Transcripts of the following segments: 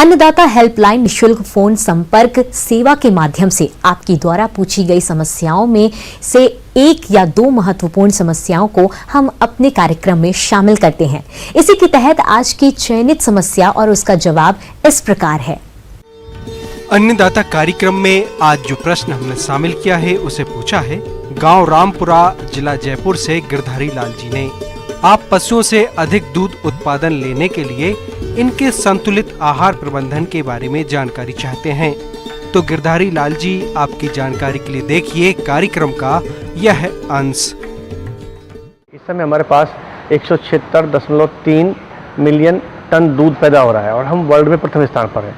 अन्नदाता हेल्पलाइन निःशुल्क फोन संपर्क सेवा के माध्यम से आपकी द्वारा पूछी गई समस्याओं में से एक या दो महत्वपूर्ण समस्याओं को हम अपने कार्यक्रम में शामिल करते हैं। इसी के तहत आज की चयनित समस्या और उसका जवाब इस प्रकार है। अन्नदाता कार्यक्रम में आज जो प्रश्न हमने शामिल किया है उसे पूछा है गांव रामपुरा, जिला जयपुर से गिरधारी लाल जी ने। आप पशुओं से अधिक दूध उत्पादन लेने के लिए इनके संतुलित आहार प्रबंधन के बारे में जानकारी चाहते हैं। तो गिरधारी लाल जी, आपकी जानकारी के लिए देखिए कार्यक्रम का यह अंश। इस समय हमारे पास 176.3 मिलियन टन दूध पैदा हो रहा है और हम वर्ल्ड में प्रथम स्थान पर हैं।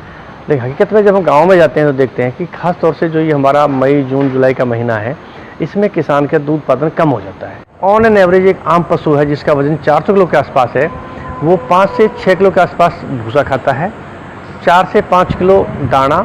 लेकिन हकीकत में जब हम गांव में जाते हैं तो देखते हैं कि खास तौर से जो ये हमारा मई, जून, जुलाई का महीना है, इसमें किसान का दूध उत्पादन कम हो जाता है। ऑन एन एवरेज एक आम पशु है जिसका वजन 400 किलो के आसपास है, वो 5 से 6 किलो के आसपास भूसा खाता है, 4 से 5 किलो दाना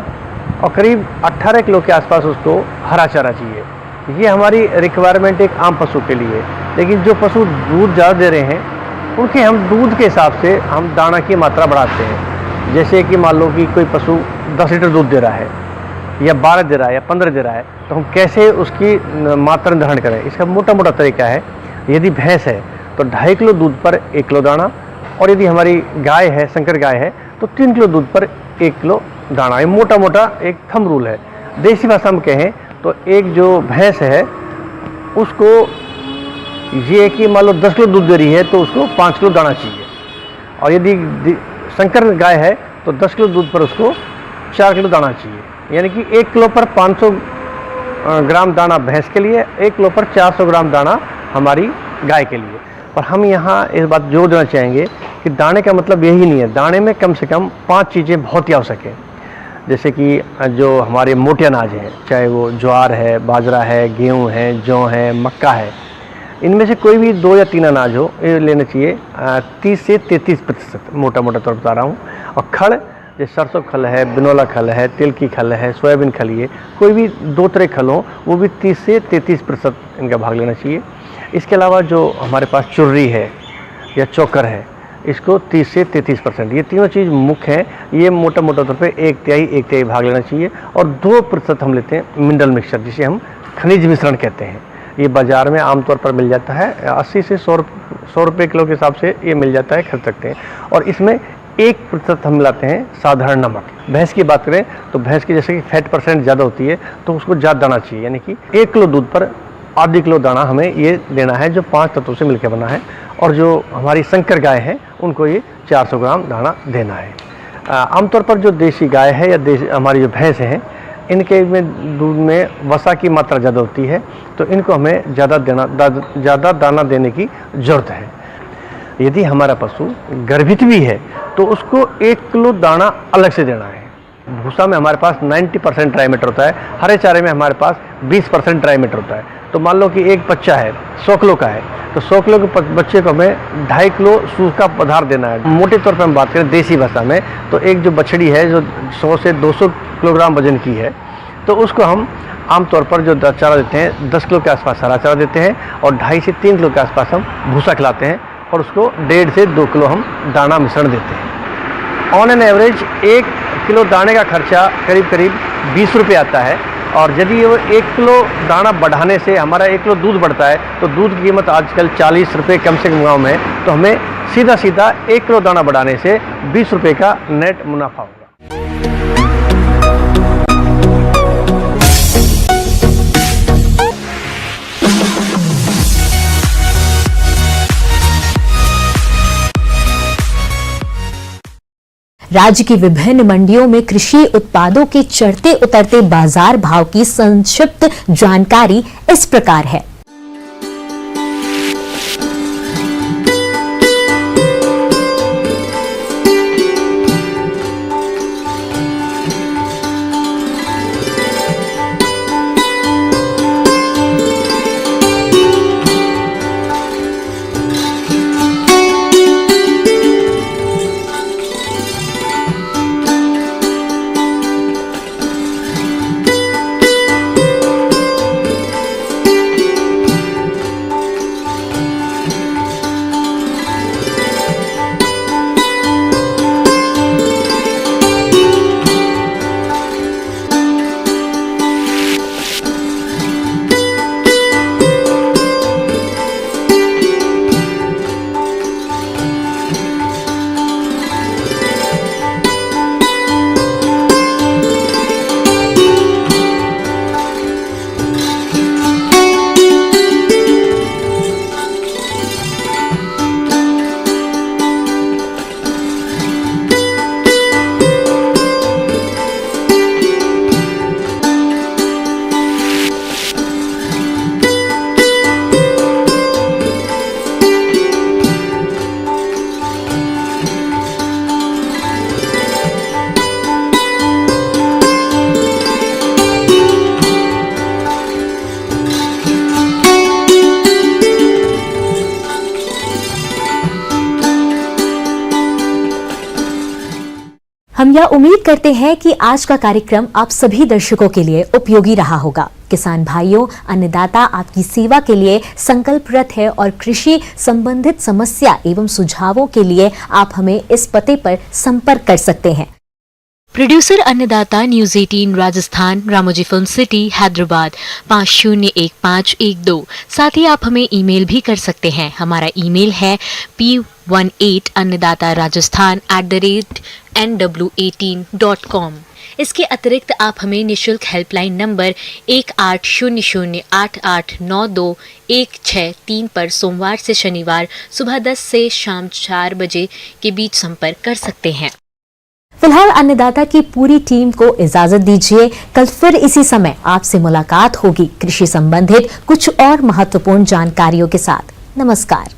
और करीब 18 किलो के आसपास उसको हरा चारा चाहिए। ये हमारी रिक्वायरमेंट एक आम पशु के लिए। लेकिन जो पशु दूध ज़्यादा दे रहे हैं उनके हम दूध के हिसाब से हम दाना की मात्रा बढ़ाते हैं। जैसे कि मान लो कि कोई पशु 10 लीटर दूध दे रहा है या 12 दे रहा है या 15 दे रहा है, तो हम कैसे उसकी मात्रा निर्धारण करें। इसका मोटा मोटा तरीका है, यदि भैंस है तो 2.5 किलो दूध पर 1 किलो दाना, और यदि हमारी गाय है, संकर गाय है, तो 3 किलो दूध पर 1 किलो दाना। ये मोटा मोटा एक थंब रूल है। देसी भाषा में कहें तो एक जो भैंस है उसको ये कि मान लो 10 किलो दूध दे रही है तो उसको 5 किलो दाना चाहिए, और यदि संकर गाय है तो 10 किलो दूध पर उसको 4 किलो दाना चाहिए। यानी कि 1 किलो पर 500 ग्राम दाना भैंस के लिए, 1 किलो पर 400 ग्राम दाना हमारी गाय के लिए। और हम यहाँ इस बात जोर देना चाहेंगे कि दाने का मतलब यही नहीं है। दाने में कम से कम 5 चीज़ें बहुत ही आवश्यक हैं। जैसे कि जो हमारे मोटे अनाज हैं, चाहे वो ज्वार है, बाजरा है, गेहूँ है, जौ है, मक्का है, इनमें से कोई भी 2 या 3 अनाज हो, ये लेना चाहिए 30 से 33%, मोटा मोटा तौर पर बता रहा हूँ। और खल, जैसे सरसों खल है, बिनोला खल है, तिल की खल है, सोयाबीन खल, ये कोई भी 2 तरह खल हो, वो भी 30 से 33% इनका भाग लेना चाहिए। इसके अलावा जो हमारे पास चुर्री है या चोकर है, इसको 30 से 33%, ये तीनों चीज़ मुख्य हैं। ये मोटा मोटा तौर पे 1 तिहाई भाग लेना चाहिए। और 2% हम लेते हैं मिनरल मिक्सचर, जिसे हम खनिज मिश्रण कहते हैं। ये बाज़ार में आमतौर पर मिल जाता है, 80 से 100 रुपये किलो के हिसाब से ये मिल जाता है, खरीद सकते हैं। और इसमें 1% हम लाते हैं साधारण नमक। भैंस की बात करें तो भैंस की जैसे कि फैट % ज़्यादा होती है तो उसको ज़्यादा दाना चाहिए। यानी कि 1 किलो दूध पर आधी किलो दाना हमें ये देना है, जो 5 तत्वों से मिलकर बना है। और जो हमारी संकर गाय है उनको ये 400 ग्राम दाना देना है। आमतौर पर जो देसी गाय है या हमारी जो भैंस हैं, इनके में दूध में वसा की मात्रा ज़्यादा होती है, तो इनको हमें ज़्यादा दाना देने की ज़रूरत है। यदि हमारा पशु गर्भित भी है तो उसको 1 किलो दाना अलग से देना है। भूसा में हमारे पास 90% ड्राई मैटर होता है, हरे चारे में हमारे पास 20% ड्राई मैटर होता है। तो मान लो कि एक बच्चा है 100 किलो का है, तो 100 किलो के बच्चे को हमें 2.5 किलो सूखा पदार्थ देना है। मोटे तौर पर हम बात करें देसी भाषा में, तो एक जो बछड़ी है जो 100 से 200 किलोग्राम वजन की है, तो उसको हम आमतौर पर जो चारा देते हैं 10 किलो के आसपास हरा चारा देते हैं, और 2.5 से 3 किलो के आसपास हम भूसा खिलाते हैं, और उसको 1.5 से 2 किलो हम दाना मिश्रण देते हैं। ऑन एन एवरेज 1 किलो दाने का खर्चा करीब 20 रुपये आता है। और यदि वो 1 किलो दाना बढ़ाने से हमारा 1 किलो दूध बढ़ता है, तो दूध की कीमत आजकल 40 रुपये कम से कम गाँव में, तो हमें सीधा 1 किलो दाना बढ़ाने से 20 रुपये का नेट मुनाफा होगा। राज्य की विभिन्न मंडियों में कृषि उत्पादों के चढ़ते उतरते बाजार भाव की संक्षिप्त जानकारी इस प्रकार है। हम यह उम्मीद करते हैं कि आज का कार्यक्रम आप सभी दर्शकों के लिए उपयोगी रहा होगा। किसान भाइयों, अन्नदाता आपकी सेवा के लिए संकल्परत है और कृषि संबंधित समस्या एवं सुझावों के लिए आप हमें इस पते पर संपर्क कर सकते हैं। प्रोड्यूसर अन्नदाता news 18 Rajasthan, Ramoji film city, Hyderabad 501512। साथ ही आप हमें ईमेल भी कर सकते हैं। हमारा ईमेल है p18annadatarajasthan@nw18.com। इसके अतिरिक्त आप हमें निशुल्क हेल्पलाइन नंबर 180088926163 पर सोमवार से शनिवार सुबह 10 से शाम 4 बजे के बीच संपर्क कर सकते हैं। फिलहाल अन्नदाता की पूरी टीम को इजाजत दीजिए। कल फिर इसी समय आपसे मुलाकात होगी कृषि संबंधित कुछ और महत्वपूर्ण जानकारियों के साथ। नमस्कार।